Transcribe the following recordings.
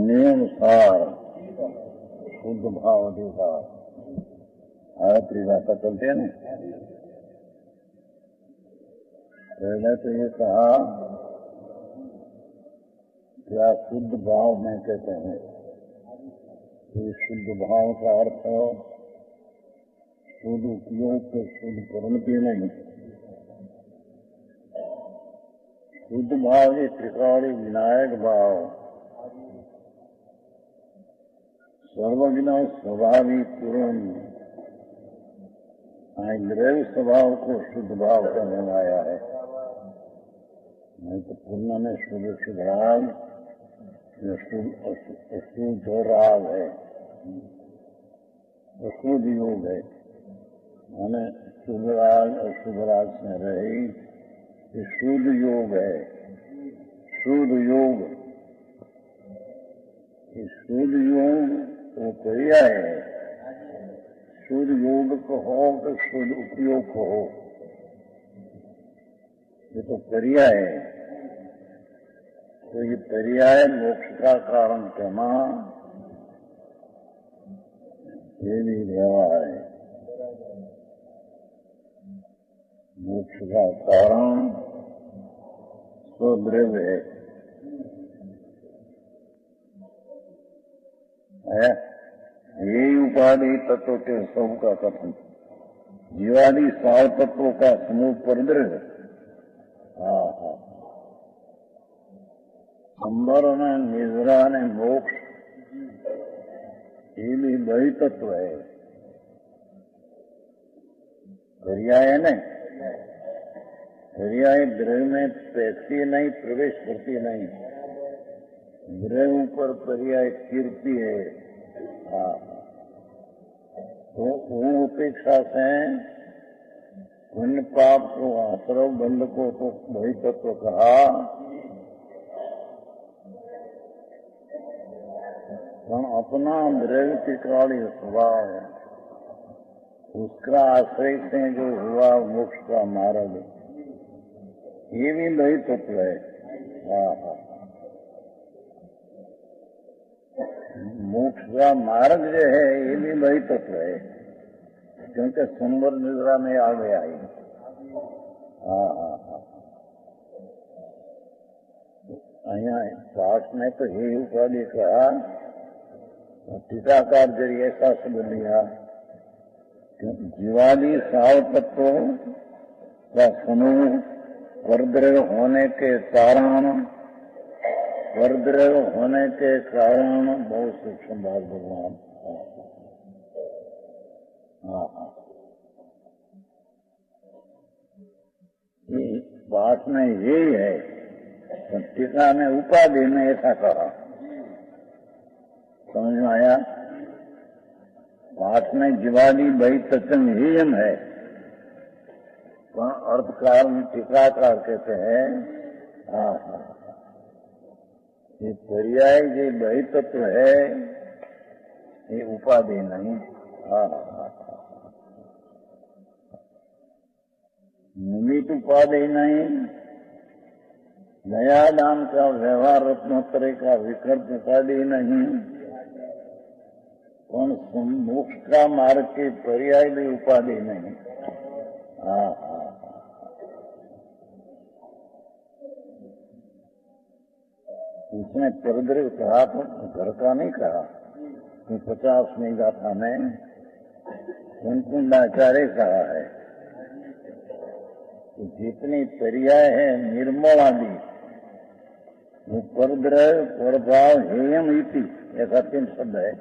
नियमसार शुद्ध भाव अधिकार आयत्री भाषा चलती है ना। पहले तो ये कहा क्या शुद्ध भाव में कहते हैं कि शुद्ध भाव का अर्थ शुद्ध उपयोग के शुद्ध परिणति नहीं। शुद्ध भाव ये त्रिकाली विनायक भाव सर्वज्ञ स्वभावी पूर्ण द्रव्य स्वभाव को शुद्ध भाव करने आया है। नहीं तो पूर्ण में शुद्ध शुद्धाग अशुद्ध राग है, अशुद्ध योग है। मैंने शुद्ध राग अशुद्ध राग से रही ये शुद्ध योग है। शुद्ध योग ये शुद्ध योग तो पर्याय है। शुद्ध योग कहो तो शुद्ध उपयोग कहो, ये तो पर्याय है। तो ये पर्याय मोक्ष का कारण कहना ये भी व्यवहार है। मोक्ष का कारण स्वद्रव्य है। यही उपाधि तत्व के सब का कथन। जीवादि साव तत्वों का समूह परद्रव्य। अंबर ने निजरा ने मोक्ष ये भी वही तत्व है। पर्याय है नहीं, पर्याय द्रव्य में पैसी नहीं, प्रवेश करती नहीं। द्रव्य पर पर्याय कीर्ति है। तो वो उपेक्षा से पुण्य पाप को आश्रव बंध को तो वही तत्व कहा। अपना द्रव्य त्रिकाली स्वभाव उसका आश्रय से जो हुआ मोक्ष का मार्ग ये भी वही तत्व है। मोक्ष का मार्ग जो है ये भी वही तत्व है, क्योंकि संवर निद्रा में आ गया है। पाठ में तो ये उपाधि कहा, टीकाकार जरिए ऐसा समझ लिया क्योंकि जीवादि साव तत्वों का समूह परद्रव्य होने के कारण, परद्रव्य होने के कारण बहुत सूक्ष्म बात भगवान। पाठ में यही है। टीका में उपाधि में ऐसा कहा, समझ में आया। पाठ में जीवादि वही तत्व हेयम है, पर अर्थकार में टीकाकार कहते हैं ये पर्याय जो वही तत्व है ये उपाधि नहीं। निमित्त उपाधि नहीं। दया दान का व्यवहार रत्नोत्तरे का विकल्प उपाधि नहीं। मोक्ष का मार्ग के पर्याय भी उपाधि नहीं। उसने परद्रव्य कहा तो घर का नहीं कहा। 50वीं गाथा में कुंकुंडाचार्य कहा है कि जितनी पर्याय है निर्मल आदि वो परद्रव्य परभाव हेयम इति ऐसा 3 शब्द है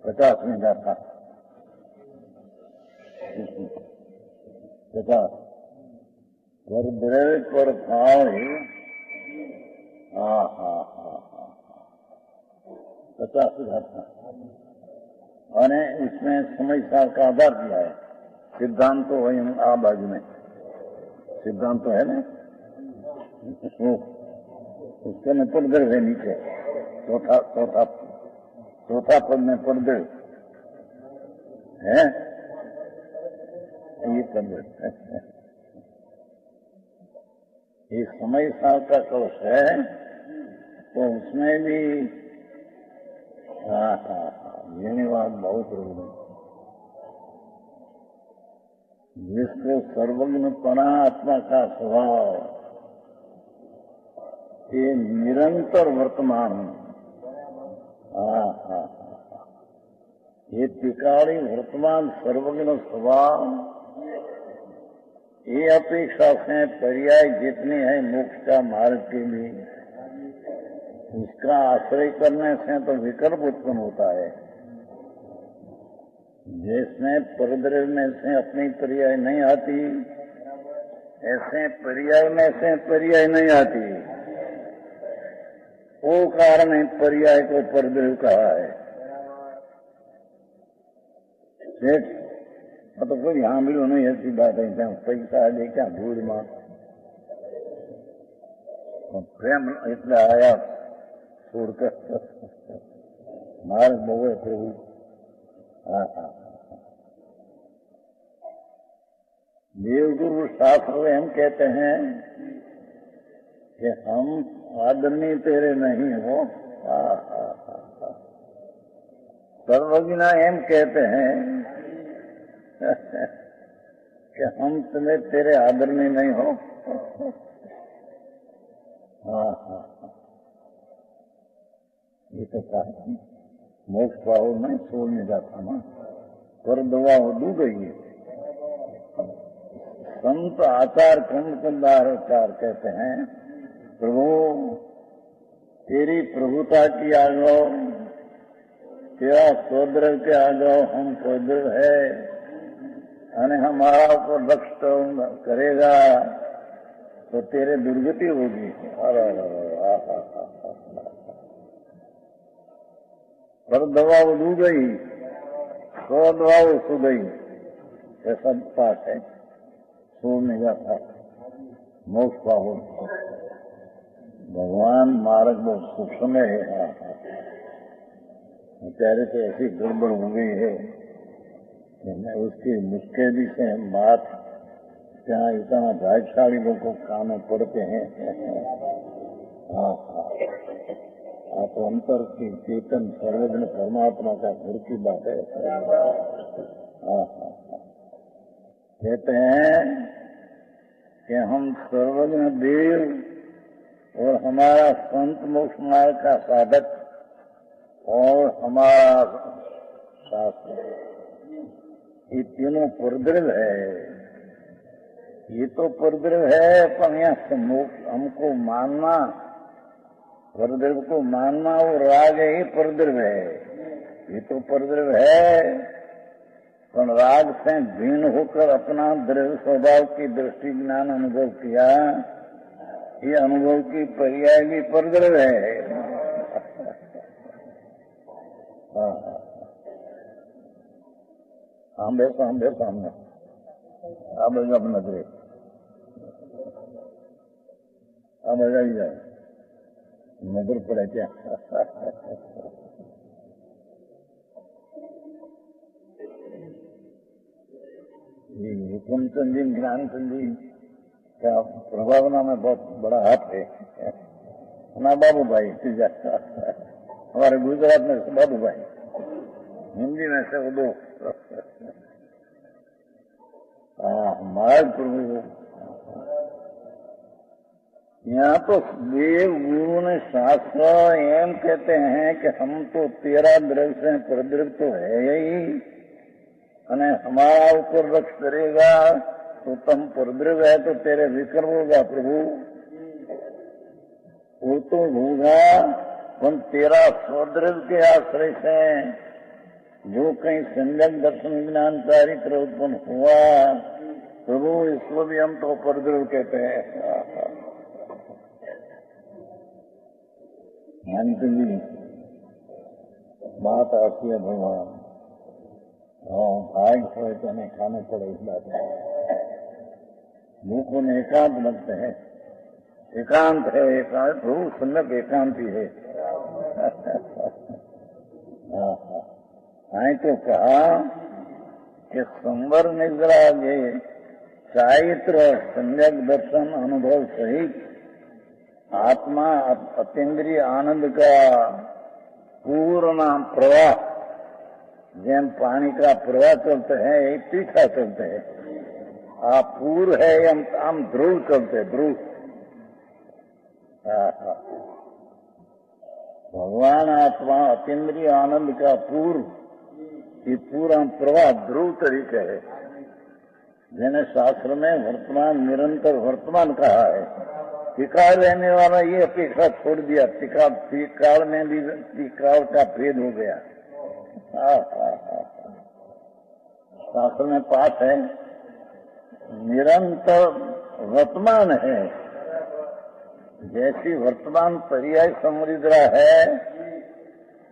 50वीं गाथा। 50 परद्रव्य परभाव है। 50 गाथा और इसमें समय साल का आधार दिया है। सिद्धांत तो वही आ बाजू में सिद्धांत तो है ना, उसके में परद्रव्य है नीचे। चौथा पद में परद्रव्य है, ये परद्रव्य ये समय साल का कलश है। तो उसमें भी જેની વાત બહુ પ્રભુ, जिसको सर्वज्ञपना आत्मा का स्वभाव, ये निरंतर वर्तमान, ये टिकाड़ी वर्तमान सर्वज्ञ स्वभाव, ये अपेक्षा से पर्याय जितने हैं मोक्ष का मार्ग के लिए, उसका आश्रय करने से तो विकल्प उत्पन्न होता है। जिसमें परद्रव्य में से अपनी पर्याय नहीं आती, ऐसे पर्याय में से पर्याय नहीं आती, वो कारण है पर्याय को परद्रव्य कहा है। तो कोई यहाँ मिलो नहीं, ऐसी बात है। क्या पैसा दे, क्या धूल मां प्रेम इतना आया छोड़कर मार्ग बोए प्रभु। देवगुरु शास्त्र हम कहते हैं कि हम आदमी तेरे नहीं हो। सर्वज्ञ हम कहते हैं कि हम तुम्हें तेरे आदरणीय नहीं हो। ये तो कहा मोक्ष पाओ नहीं छोड़ नहीं जाता ना, पर दवा हो डूब गई है। संत आचार कुंदार कहते हैं, प्रभु तेरी प्रभुता की आगो, तेरा स्वद्रव के आगो हम स्वद्रव है, અને हमारा ऊपर लक्ष्य करेगा तो तेरे दुर्गति होगी। पर दवा वो डूब गई, सौ दवा वो सो गई, ऐसा पाठ है। सोने जाता मोक्ष पाओ। भगवान मार्ग बहुत सूक्ष्म है। बेचारे से ऐसी गड़बड़ हो गई है कि उसकी मुश्किल से बात क्या इतना भाग्यशाली लोगों को कान पड़ते हैं। आप अंतर की चेतन सर्वज्ञ परमात्मा का घर की बात है। कहते हैं कि हम सर्वज्ञ देव और हमारा संत मोक्ष मार्ग का साधक और हमारा शास्त्र, ये तीनों परद्रव्य है। ये तो परद्रव्य है, पर यहाँ मोक्ष हमको मानना, परद्रव्य को मानना वो राग ही परद्रव्य है। ये तो परद्रव्य है, पर राग से भिन्न होकर अपना द्रव्य स्वभाव की दृष्टि ज्ञान अनुभव किया, ये अनुभव की पर्याय भी परद्रव्य है। आंबे सामने अब नजरे अब ही जाए नजर पड़े क्या। हुकुम संजी ज्ञान संजी का प्रभावना में बहुत बड़ा हाथ है ना। बाबू भाई हमारे गुजरात में से बाबू भाई, हिंदी में से वो दो मार्ग प्रभु। यहाँ तो देव गुरु ने शास्त्र एम कहते हैं कि हम तो तेरा द्रव्य से परद्रव्य तो है ही, અને हमारा ऊपर रक्ष करेगा तो तुम परद्रव्य है तो तेरे विकर्म होगा प्रभु। वो तो होगा, पर तेरा स्वद्रव्य के आश्रय से जो कहीं सम्यक दर्शन ज्ञान चारित्र उत्पन्न हुआ प्रभु, इसको भी हम तो परद्रव्य कहते हैं। जी बात आती है भगवान, भाग हो तो नहीं खाने पड़े इस बात में। मुख में एकांत लगते हैं, एकांत है, एकांत प्रभु सम्यक एकांति है। आए तो कहा कि संवर निद्रा ये चारित्र सम्यक दर्शन अनुभव सहित आत्मा अतीन्द्रिय आनंद का पूर्ण प्रवाह જેમ પાણી का प्रवाह चलते हैं ये तीखा चलते हैं, आ पूर है हम ध्रुव चलते ध्रुव। भगवान आत्मा अतीन्द्रिय आनंद का पूर्व ये पूरा प्रवाह ध्रुव तरीके है, जिन्हें शास्त्र में वर्तमान निरंतर वर्तमान कहा है। त्रिकाल रहने वाला ये अपेक्षा छोड़ दिया, त्रिकाल में भी त्रिकाल का भेद हो गया। शास्त्र में पाठ है निरंतर वर्तमान है, जैसी वर्तमान पर्याय समुद्रा है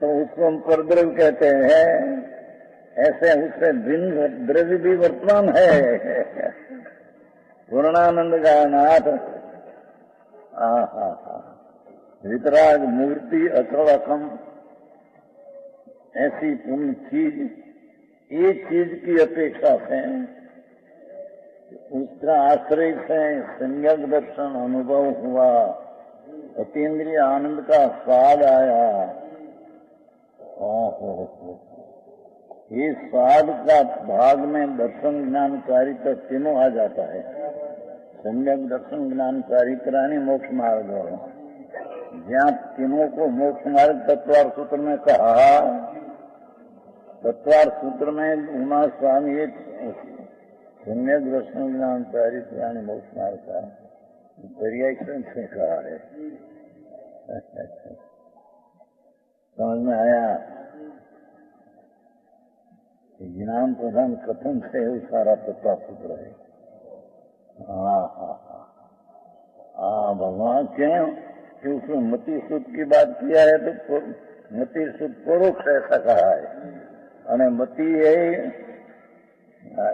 तो उसको हम परद्रव्य कहते हैं, ऐसे उससे भिन्न द्रव्य भी वर्तमान है। पूर्णानंद का नाथ वितराग मूर्ति अचल अखम ऐसी पूर्ण चीज, एक चीज की अपेक्षा से उसका आश्रय से सम्यक दर्शन अनुभव हुआ, अतीन्द्रिय आनंद का स्वाद आया। ये स्वाद का भाग में दर्शन ज्ञान कारिता तीनों आ जाता है। सम्यक दर्शन ज्ञान कारित्राणी मोक्ष मार्ग, जहाँ तीनों को मोक्ष मार्ग तत्वार सूत्र में कहा, तत्वार सूत्र में उमा स्वामी एक सम्यक दर्शन ज्ञान कारित्राणी मोक्ष मार्ग का पर्याय से कहा है। समझ में आया? ज्ञान प्रधान कथन से ही सारा तत्व सूत्र है। भगवान क्यों कि उसमें मति सुध की बात किया है तो मति सुध परोक्ष ऐसा कहा है, और मति है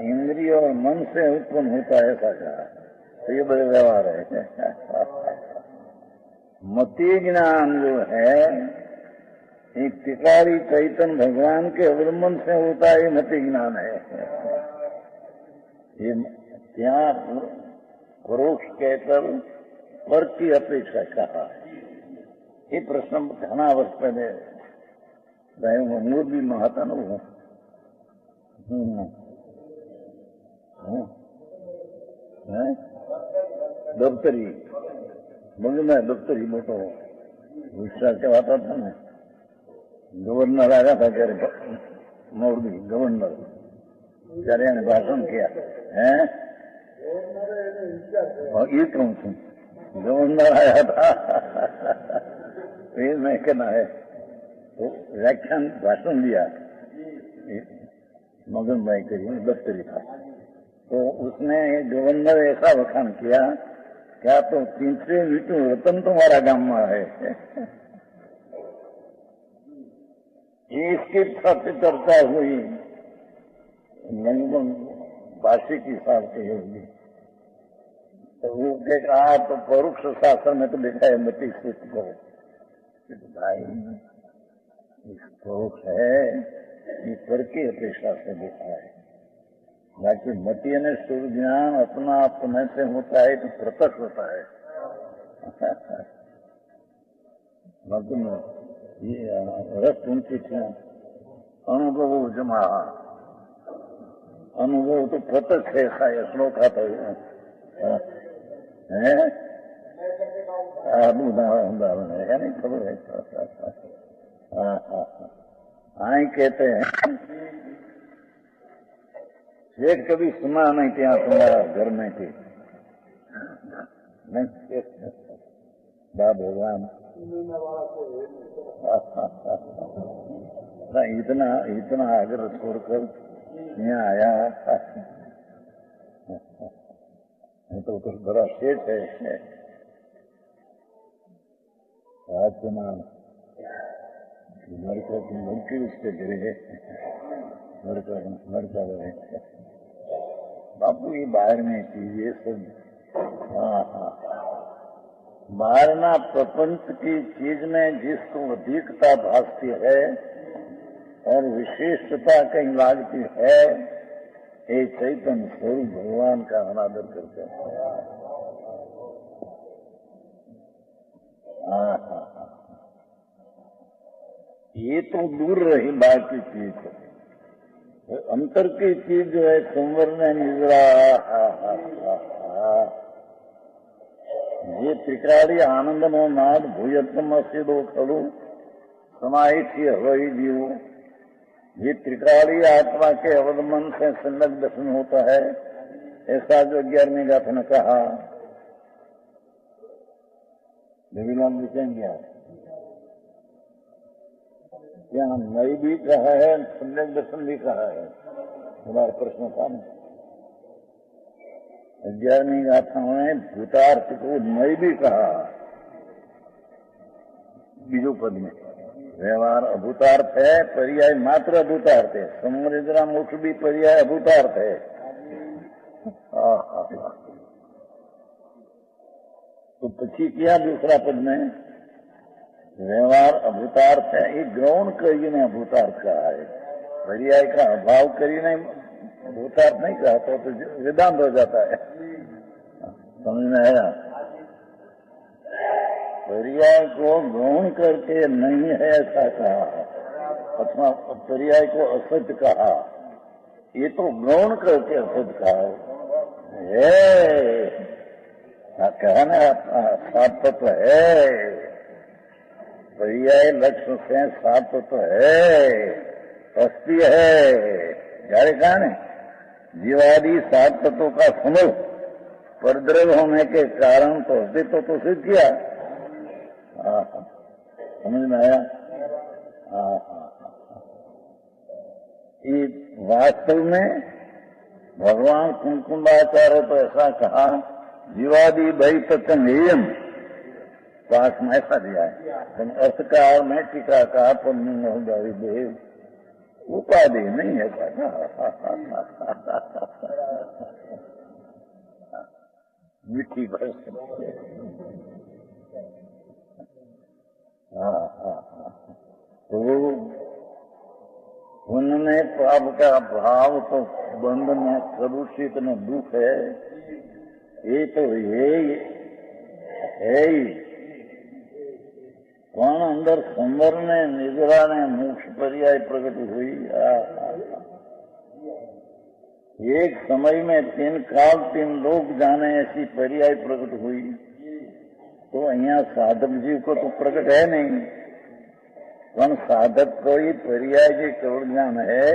इंद्रिय और मन से उत्पन्न होता है ऐसा कहा, तो ये बड़े व्यवहार है। मति ज्ञान जो है एक त्रिकाली चैतन्य भगवान के अवलंबन से होता है, मति ज्ञान है। ये क्या परोक्ष कहकर पर की अपेक्षा कहा है। ये प्रश्न घना वर्ष पहले मूर्ति महाता न हो दफ्तरी बोले मैं दफ्तरी मोटो विश्वास कहता था ना, गवर्नर आया था ત્યારે મોરબી ગવર્નર, ત્યારે એને ભાષણ किया है। ये कहूँ છું गवर्नर आया था फिर मैं कहना है तो व्याख्यान भाषण दिया मगन भाई करिए दफ्तरी था, तो उसने गवर्नर ऐसा बखान किया क्या तो 300 मीटर रतन तुम्हारा गांव में है। इसकी साथ चर्चा हुई लगभग बासी की साल की होगी, तो वो कहा तो परोक्ष शास्त्र में तो लिखा है मति सुख को। भाई परोक्ष है ये पर की अपेक्षा से लिखा है, बाकी मति ने सूर्य ज्ञान अपना अपने से होता है तो प्रत्यक्ष होता है। मतलब ये रस उनकी थी अनुभव जमा, अनुभव तो प्रत्यक्ष है, ऐसा ये श्लोक आता है उदाहरण है नहीं खबर है। आई कहते हैं एक कभी सुना नहीं क्या तुम्हारा घर में थी नहीं बा भगवान इतना इतना आग्रह छोड़कर यहाँ आया तो बड़ा सेठ है लड़का की लड़की उसके गिरे लड़का रहे बापू ये बाहर में चीज ये सब बाहरना प्रपंच की चीज में जिसको अधिकता भासती है और विशेषता कहीं लागती है, ये चैतन्य स्वरूप भगवान का अनादर करते हैं। ये तो दूर रही बाकी चीज, अंतर की चीज जो है संवर्ण निजरा ये त्रिकाली आनंद नो नाद भूयत्म असिदो खलु समाहित हवई जीव। ये त्रिकाली आत्मा के अवलंबन से संलग्न दर्शन होता है, ऐसा जो 11वीं गाथा ने कहा। विभिन्न लिखेंगे यहाँ नई भी कहा है, सम्यक दर्शन भी कहा है। हमारा प्रश्न था ना 11वीं गाथा में भूतार्थ को नई भी कहा। बीजो पद में व्यवहार अभूतार्थ है, पर्याय मात्र अभूतार्थ है। समोनिद्रा मोक्ष भी पर्याय अभूतार्थ है। तो પછી क्या दूसरा पद में व्यवहार अभूतार्थ है, ये ग्रहण કરીને अभूतार्थ कहा है। पर्याय का अभाव કરીને भूतार्थ नहीं कहा तो वेदांत हो जाता है। समझ में आया? पर्याय को ग्रहण करके नहीं है ऐसा कहा, अथवा पर्याय को असत्य कहा, ये तो ग्रहण करके असत्य कहा है। कहना सात तत्व है, पर्याय लक्ष्य से सात तत्व है, अस्थि है। जारे कहा ने जीवादि सात तत्वों का समूह परद्रव्य होने के कारण तो अस्तित्व तो सिद्ध किया। समझ में आया? ये वास्तव में भगवान कुंकुंडाचार्य तो ऐसा कहा, जीवादि भई तत्नेयम, पास में ऐसा दिया है। अर्थकार में टीकाकार देव उपाधि नहीं है मिट्टी भर तो उनमें पाप का भाव तो बंध में प्रदूषित में दुख है, ये तो है ही। कौन अंदर संवर्ण निजरा ने मोक्ष पर्याय प्रकट हुई। एक समय में 3 काल 3 लोग जाने ऐसी पर्याय प्रकट हुई। तो अहियां साधक जीव को तो प्रकट है नहीं, पण साधक को ही पर्याय के केवल ज्ञान है।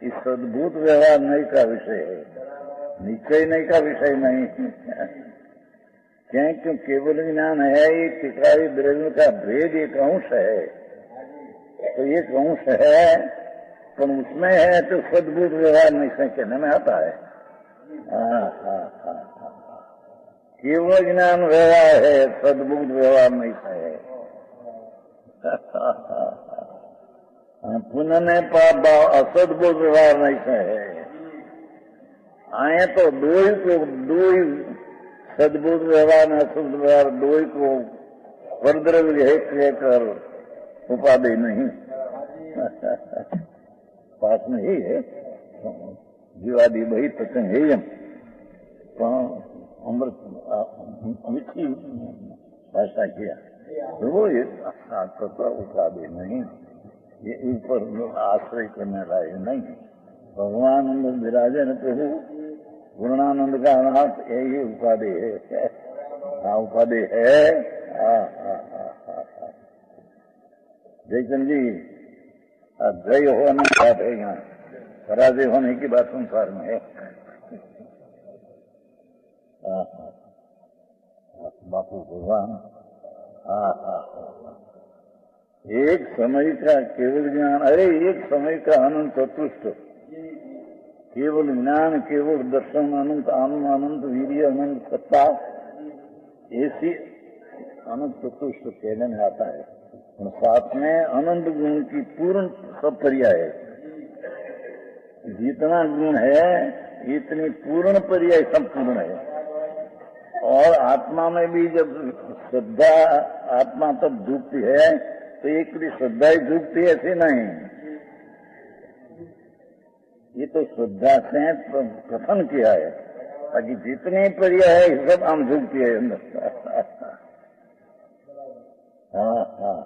इस सद्भूत व्यवहार नहीं का विषय है, निश्चय नहीं का विषय नहीं। क्यों केवल ज्ञान है, ये त्रिकाली द्रव्य का भेद एक अंश है। तो एक अंश है, पर उसमें है तो सद्भूत व्यवहार नहीं से कहने में आता है। केवल ज्ञान व्यवहार है, सद्भूत व्यवहार नहीं से है। पुण्य पाप भाव असद्भुत व्यवहार नहीं से है। आए तो दो ही सद्भुत व्यवहार में असुद्ध व्यवहार दो ही को परद्रव्य कहकर उपाधि नहीं पास में ही है। जीवादि भई तत्नेयम, अमृत मीठी भाषा किया तो वो तत्व उपाधि नहीं, ये ऊपर आश्रय करने लायक नहीं। भगवान अंदर विराजन प्रभु पूर्णानंद का नाथ यही उपाधि है। उपाधि है। जयचंद जी जय होने की बात है, यहाँ पराजय होने की बात संसार में है। बापू भगवान एक समय का केवल ज्ञान, अरे एक समय का अनंत चतुष्ट, केवल ज्ञान, केवल दर्शन, अनंत आनंद, अनंत वीर्य, अनंत सत्ता, ऐसी अनंत चतुष्ट कहने में आता है। और साथ में अनंत गुण की पूर्ण सब पर्याय है। जितना गुण है इतनी पूर्ण पर्याय संपूर्ण है। और आत्मा में भी जब श्रद्धा आत्मा तब डूबती है तो एक श्रद्धा ही डूबती है, ऐसी नहीं। ये तो श्रद्धा से कथन किया है, ताकि जितनी पर्याय है सब आम डूबती है अंदर। हाँ हाँ